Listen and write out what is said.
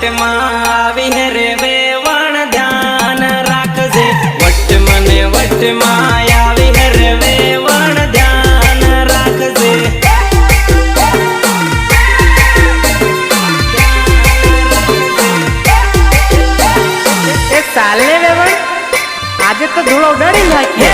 વટમાં આવી હે રે વેવણ ધ્યાન રાખજે વટમાં આવી હે રે વેવણ ધ્યાન રાખજે એ ચાલે વેવણ આજે તો ધૂળો ઉડાડી નાખીએ